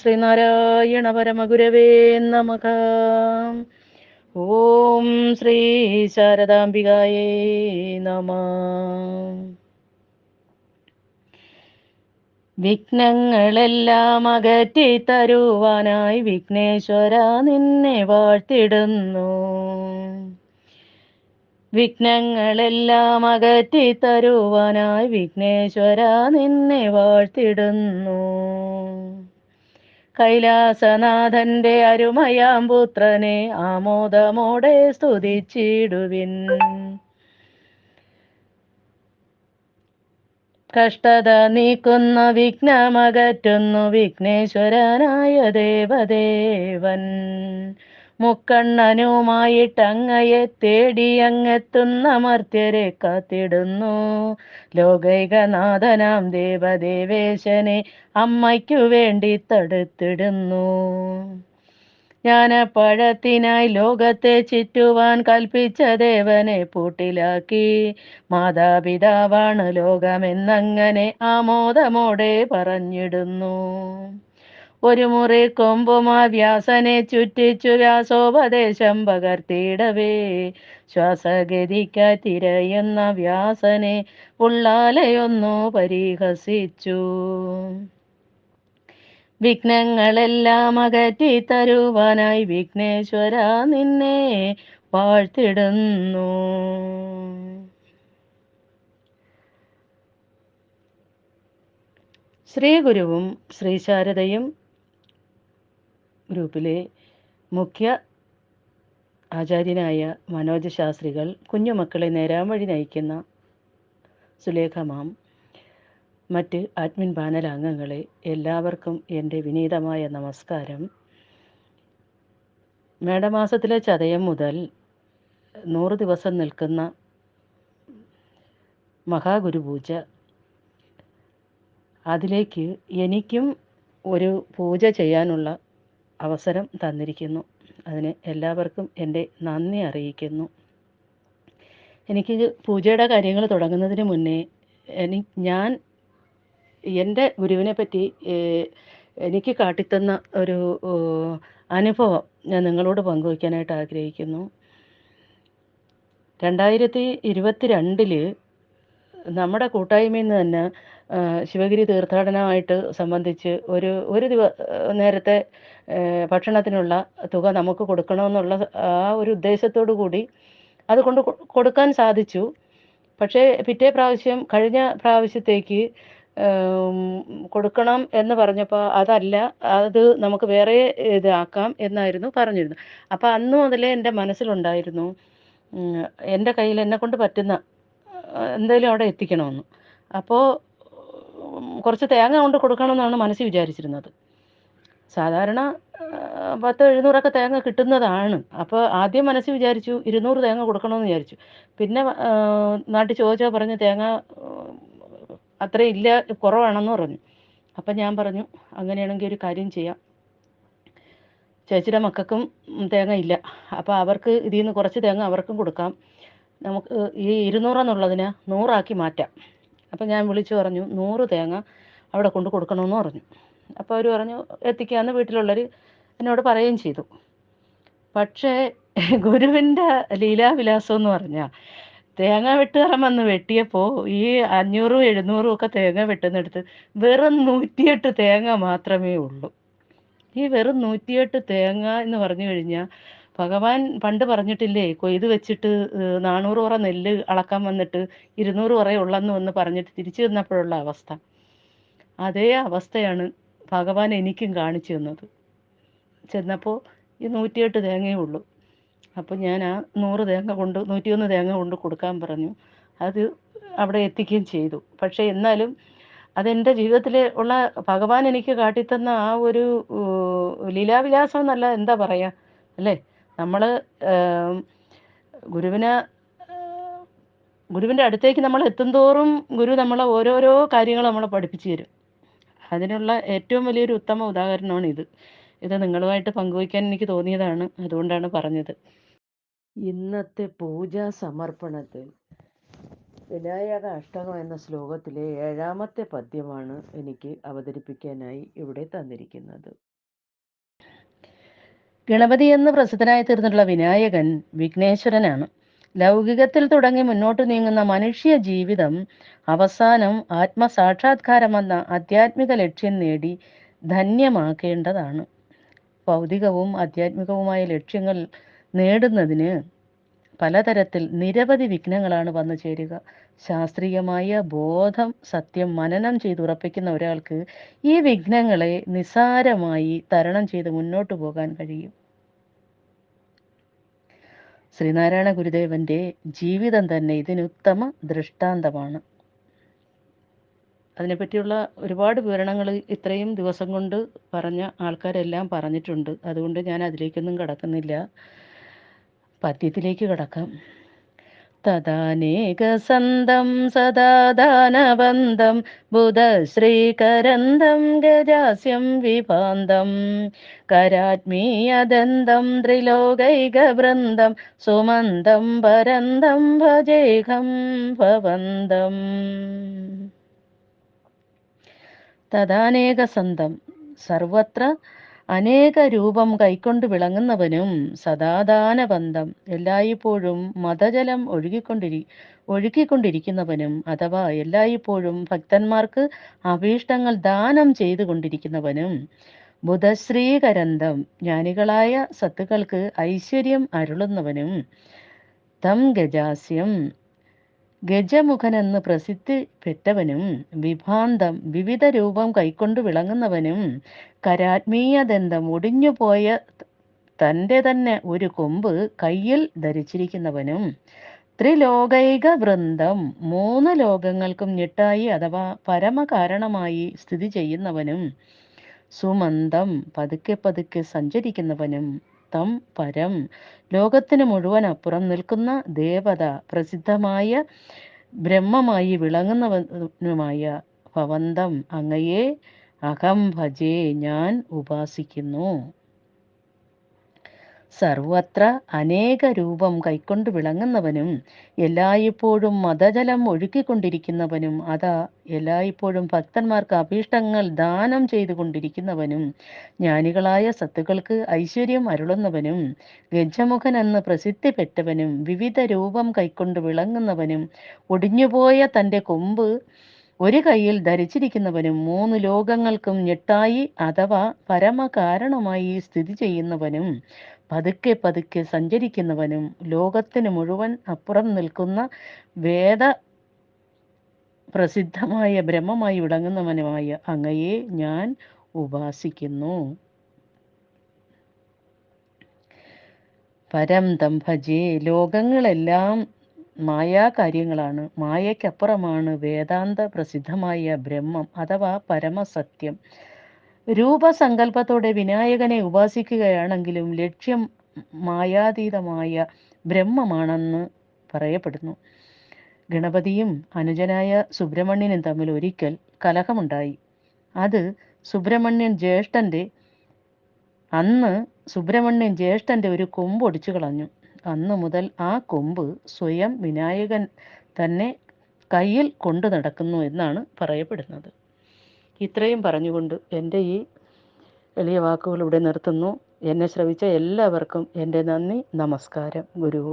ശ്രീനാരായണ പരമഗുരവേ നമഃ. ഓം ശ്രീ ശാരദാംബികായേ നമഃ. വിഘ്നങ്ങളെല്ലാം അകറ്റി തരുവാനായി വിഘ്നേശ്വര നിന്നെ വാഴ്ത്തിടുന്നു. വിഘ്നങ്ങളെല്ലാം അകറ്റി തരുവാനായി വിഘ്നേശ്വര നിന്നെ വാഴ്ത്തിടുന്നു. കൈലാസനാഥന്റെ അരുമയാം പുത്രനെ ആമോദമോടെ സ്തുതിച്ചിടുവിൻ. കഷ്ടത നീക്കുന്ന വിഘ്നമകറ്റുന്നു വിഘ്നേശ്വരനായ ദേവദേവൻ. മുക്കണ്ണനുമായിട്ടങ്ങയെ തേടി അങ്ങെത്തുന്ന മർത്യരെ കാത്തിടുന്നു. ലോകൈകനാഥനാം ദേവദേവേശനെ അമ്മയ്ക്കു വേണ്ടി തടുത്തിടുന്നു. ജ്ഞാനപ്പഴത്തിനായി ലോകത്തെ ചുറ്റുവാൻ കൽപ്പിച്ച ദേവനെ പൂട്ടിലാക്കി. മാതാപിതാവാണ് ലോകമെന്നങ്ങനെ ആമോദമോടെ പറഞ്ഞിടുന്നു. ഒരു മുറി കൊമ്പുമാ വ്യാസനെ ചുറ്റിച്ചു വ്യാസോപദേശം പകർത്തിയിടവേ. ശ്വാസഗതിക്കായി തിരയുന്ന വ്യാസനെ ഉള്ളാലെയൊന്നു പരിഹസിച്ചു. വിഘ്നങ്ങളെല്ലാം അകറ്റി തരുവാനായി വിഘ്നേശ്വര നിന്നെ വാഴ്ത്തിടുന്നു. ശ്രീ ഗുരുവും ശ്രീ ശാരദയും ഗ്രൂപ്പിലെ മുഖ്യ ആചാര്യനായ മനോജ് ശാസ്ത്രികൾ, കുഞ്ഞുമക്കളെ നേരാൻ വഴി നയിക്കുന്ന സുലേഖ മാം, മറ്റ് അഡ്മിൻ പാനൽ അംഗങ്ങളെ എല്ലാവർക്കും എൻ്റെ വിനീതമായ നമസ്കാരം. മേടമാസത്തിലെ ചതയം മുതൽ 100 ദിവസം നിൽക്കുന്ന മഹാഗുരുപൂജ, അതിലേക്ക് എനിക്കും ഒരു പൂജ ചെയ്യാനുള്ള അവസരം തന്നിരിക്കുന്നു. അതിന് എല്ലാവർക്കും എൻ്റെ നന്ദി അറിയിക്കുന്നു. എനിക്ക് പൂജയുടെ കാര്യങ്ങൾ തുടങ്ങുന്നതിന് മുന്നേ ഞാൻ എൻ്റെ ഗുരുവിനെ പറ്റി എനിക്ക് കാട്ടിത്തന്ന ഒരു അനുഭവം ഞാൻ നിങ്ങളോട് പങ്കുവയ്ക്കാനായിട്ട് ആഗ്രഹിക്കുന്നു. 2022 നമ്മുടെ കൂട്ടായ്മയിൽ നിന്ന് തന്നെ ശിവഗിരി തീർത്ഥാടനമായിട്ട് സംബന്ധിച്ച് ഒരു നേരത്തെ ഭക്ഷണത്തിനുള്ള തുക നമുക്ക് കൊടുക്കണമെന്നുള്ള ആ ഒരു ഉദ്ദേശത്തോടു കൂടി അത് കൊടുക്കാൻ സാധിച്ചു. പക്ഷേ കഴിഞ്ഞ പ്രാവശ്യത്തേക്ക് കൊടുക്കണം എന്ന് പറഞ്ഞപ്പോൾ അതല്ല, അത് നമുക്ക് വേറെ ഇതാക്കാം എന്നായിരുന്നു പറഞ്ഞിരുന്നത്. അപ്പോൾ അന്ന് മുതലേ എൻ്റെ മനസ്സിലുണ്ടായിരുന്നു എൻ്റെ കയ്യിൽ എന്നെക്കൊണ്ട് പറ്റുന്ന എന്തെങ്കിലും അവിടെ എത്തിക്കണമെന്ന്. അപ്പോൾ കുറച്ച് തേങ്ങ കൊണ്ട് കൊടുക്കണമെന്നാണ് മനസ്സിൽ വിചാരിച്ചിരുന്നത്. സാധാരണ 10-700 തേങ്ങ കിട്ടുന്നതാണ്. അപ്പോൾ ആദ്യം മനസ്സിൽ വിചാരിച്ചു 200 തേങ്ങ കൊടുക്കണമെന്ന് വിചാരിച്ചു. പിന്നെ നാട്ടിൽ ചോദിച്ചാൽ പറഞ്ഞ് തേങ്ങ അത്രയും ഇല്ല, കുറവാണെന്ന് പറഞ്ഞു. അപ്പം ഞാൻ പറഞ്ഞു, അങ്ങനെയാണെങ്കിൽ ഒരു കാര്യം ചെയ്യാം, ചേച്ചിയുടെ മക്കൾക്കും തേങ്ങ ഇല്ല, അപ്പോൾ അവർക്ക് ഇതിൽ നിന്ന് കുറച്ച് തേങ്ങ അവർക്കും കൊടുക്കാം, നമുക്ക് ഈ 200 എന്നുള്ളതിനെ 100 മാറ്റാം. അപ്പം ഞാൻ വിളിച്ചു പറഞ്ഞു 100 തേങ്ങ അവിടെ കൊണ്ട് കൊടുക്കണമെന്ന് പറഞ്ഞു. അപ്പോൾ അവർ പറഞ്ഞു എത്തിക്കാമെന്ന് വീട്ടിലുള്ളവർ എന്നോട് പറയുകയും ചെയ്തു. പക്ഷേ ഗുരുവിൻ്റെ ലീലാവിലാസം എന്ന് പറഞ്ഞാൽ, തേങ്ങ വെട്ടുകാരൻ വന്ന് വെട്ടിയപ്പോൾ ഈ 500-700 തേങ്ങ വെട്ടുന്നിടത്ത് വെറും 108 തേങ്ങ മാത്രമേ ഉള്ളൂ. ഈ വെറും 108 തേങ്ങ എന്ന് പറഞ്ഞു കഴിഞ്ഞാൽ, ഭഗവാൻ പണ്ട് പറഞ്ഞിട്ടില്ലേ, കൊയ്ത് വെച്ചിട്ട് 400 ഉറ നെല്ല് അളക്കാൻ വന്നിട്ട് 200 ഉറയേ ഉള്ളെന്ന് വന്ന് പറഞ്ഞിട്ട് തിരിച്ചു വന്നപ്പോഴുള്ള അവസ്ഥ, അതേ അവസ്ഥയാണ് ഭഗവാൻ എനിക്കും കാണിച്ചു തന്നത്. ചെന്നപ്പോൾ ഈ 108 തേങ്ങയേ ഉള്ളൂ. അപ്പോൾ ഞാൻ ആ 101 തേങ്ങ കൊണ്ട് കൊടുക്കാൻ പറഞ്ഞു. അത് അവിടെ എത്തിക്കുകയും ചെയ്തു. പക്ഷേ എന്നാലും അതെൻ്റെ ജീവിതത്തിൽ ഉള്ള ഭഗവാൻ എനിക്ക് കാട്ടിത്തന്ന ആ ഒരു ലീലാവിലാസം എന്നല്ല, എന്താ പറയുക അല്ലേ. നമ്മൾ ഗുരുവിൻ്റെ അടുത്തേക്ക് നമ്മൾ എത്തുന്തോറും ഗുരു നമ്മളെ ഓരോരോ കാര്യങ്ങൾ നമ്മളെ പഠിപ്പിച്ചു തരും. അതിനുള്ള ഏറ്റവും വലിയൊരു ഉത്തമ ഉദാഹരണമാണ് ഇത് നിങ്ങളുമായിട്ട് പങ്കുവയ്ക്കാൻ എനിക്ക് തോന്നിയതാണ്, അതുകൊണ്ടാണ് പറഞ്ഞത്. ഇന്നത്തെ പൂജാ സമർപ്പണത്തിൽ വിനായക അഷ്ടകം എന്ന ശ്ലോകത്തിലെ 7ാമത്തെ പദ്യമാണ് എനിക്ക് അവതരിപ്പിക്കാനായി ഇവിടെ തന്നിരിക്കുന്നത്. ഗണപതി എന്ന് പ്രസിദ്ധനായി തീർന്നിട്ടുള്ള വിനായകൻ വിഘ്നേശ്വരനാണ്. ലൗകികത്തിൽ തുടങ്ങി മുന്നോട്ട് നീങ്ങുന്ന മനുഷ്യ ജീവിതം അവസാനം ആത്മസാക്ഷാത്കാരമെന്ന ആധ്യാത്മിക ലക്ഷ്യം നേടി ധന്യമാക്കേണ്ടതാണ്. ഭൗതികവും ആധ്യാത്മികവുമായ ലക്ഷ്യങ്ങൾ നേടുന്നതിന് പലതരത്തിൽ നിരവധി വിഘ്നങ്ങളാണ് വന്നു ചേരുക. ശാസ്ത്രീയമായ ബോധം സത്യം മനനം ചെയ്തുറപ്പിക്കുന്ന ഒരാൾക്ക് ഈ വിഘ്നങ്ങളെ നിസ്സാരമായി തരണം ചെയ്ത് മുന്നോട്ട് പോകാൻ കഴിയും. ശ്രീനാരായണ ഗുരുദേവന്റെ ജീവിതം തന്നെ ഇതിനുത്തമ ദൃഷ്ടാന്തമാണ്. അതിനെപ്പറ്റിയുള്ള ഒരുപാട് വിവരണങ്ങൾ ഇത്രയും ദിവസം കൊണ്ട് പറഞ്ഞ ആൾക്കാരെല്ലാം പറഞ്ഞിട്ടുണ്ട്. അതുകൊണ്ട് ഞാൻ അതിലേക്കൊന്നും കടക്കുന്നില്ല. പദ്യത്തിലേക്ക് കടക്കാം. തദാനേകസന്തം സദാദാനബന്ധം ബുധശ്രീകരന്തം ഗജാസ്യം വിഭാന്തം കരാത്മീയദന്തം ത്രിലോകൈകവൃന്ദം സുമന്തം പരന്തം ഭജേഹം ഭവന്തം. തദാനേകസന്തം, സർവത്ര അനേക രൂപം കൈക്കൊണ്ട് വിളങ്ങുന്നവനും, സദാദാനബന്ധം, എല്ലായ്പ്പോഴും മതജലം ഒഴുക്കിക്കൊണ്ടിരിക്കുന്നവനും, അഥവാ എല്ലായ്പ്പോഴും ഭക്തന്മാർക്ക് അഭീഷ്ടങ്ങൾ ദാനം ചെയ്തുകൊണ്ടിരിക്കുന്നവനും, ബുധശ്രീകരന്തം, ജ്ഞാനികളായ സത്തുക്കൾക്ക് ഐശ്വര്യം അരുളുന്നവനും, തം ഗജാസ്യം, ഗജമുഖനെന്ന് പ്രസിദ്ധി പെറ്റവനും, വിഭാന്തം, വിവിധ രൂപം കൈക്കൊണ്ട് വിളങ്ങുന്നവനും, കരാത്മീയദന്തം, ഒടിഞ്ഞുപോയ തൻ്റെ തന്നെ ഒരു കൊമ്പ് കയ്യിൽ ധരിച്ചിരിക്കുന്നവനും, ത്രിലോകൈക വൃന്ദം, 3 ലോകങ്ങൾക്കും ഞെട്ടായി അഥവാ പരമകാരണമായി സ്ഥിതി ചെയ്യുന്നവനും, സുമന്തം, പതുക്കെ പതുക്കെ സഞ്ചരിക്കുന്നവനും, തം പരം, ലോകത്തിന് മുഴുവൻ അപ്പുറം നിൽക്കുന്ന ദേവത, പ്രസിദ്ധമായ ബ്രഹ്മമായി വിളങ്ങുന്നവനുമായ ഭവന്തം, അങ്ങയെ അഹം ഭജേ, ഞാൻ ഉപാസിക്കുന്നു. സർവത്ര അനേക രൂപം കൈക്കൊണ്ട് വിളങ്ങുന്നവനും, എല്ലായ്പ്പോഴും മതജലം ഒഴുക്കിക്കൊണ്ടിരിക്കുന്നവനും, അതാ എല്ലായ്പ്പോഴും ഭക്തന്മാർക്ക് അഭീഷ്ടങ്ങൾ ദാനം ചെയ്തുകൊണ്ടിരിക്കുന്നവനും, ജ്ഞാനികളായ സത്തുക്കൾക്ക് ഐശ്വര്യം അരുളുന്നവനും, ഗജമുഖൻ എന്ന് പ്രസിദ്ധി പെറ്റവനും, വിവിധ രൂപം കൈക്കൊണ്ട് വിളങ്ങുന്നവനും, ഒടിഞ്ഞുപോയ തൻ്റെ കൊമ്പ് ഒരു കൈയിൽ ധരിച്ചിരിക്കുന്നവനും, 3 ലോകങ്ങൾക്കും ഞെട്ടായി അഥവാ പരമകാരണമായി സ്ഥിതി ചെയ്യുന്നവനും, പതുക്കെ പതുക്കെ സഞ്ചരിക്കുന്നവനും, ലോകത്തിന് മുഴുവൻ അപ്പുറം നിൽക്കുന്ന വേദ പ്രസിദ്ധമായ ബ്രഹ്മമായി വിളങ്ങുന്നവനുമായ അങ്ങയെ ഞാൻ ഉപാസിക്കുന്നു. പരം തം ഭജേ, ലോകങ്ങളെല്ലാം മായാകാര്യങ്ങളാണ്. മായയ്ക്കപ്പുറമാണ് വേദാന്ത പ്രസിദ്ധമായ ബ്രഹ്മം അഥവാ പരമസത്യം. രൂപസങ്കല്പത്തോടെ വിനായകനെ ഉപാസിക്കുകയാണെങ്കിലും ലക്ഷ്യം മായാതീതമായ ബ്രഹ്മമാണെന്ന് പറയപ്പെടുന്നു. ഗണപതിയും അനുജനായ സുബ്രഹ്മണ്യനും തമ്മിൽ ഒരിക്കൽ കലഹമുണ്ടായി. അത് സുബ്രഹ്മണ്യൻ ജ്യേഷ്ഠന്റെ ഒരു കൊമ്പ് ഒടിച്ചു കളഞ്ഞു. അന്നു മുതൽ ആ കൊമ്പ് സ്വയം വിനായകൻ തന്നെ കയ്യിൽ കൊണ്ടു നടക്കുന്നു എന്നാണ് പറയപ്പെടുന്നത്. ഇത്രയും പറഞ്ഞുകൊണ്ട് എൻ്റെ ഈ എളിയ വാക്കുകൾ ഇവിടെ നിർത്തുന്നു. എന്നെ ശ്രവിച്ച എല്ലാവർക്കും എൻ്റെ നന്ദി, നമസ്കാരം. ഗുരു.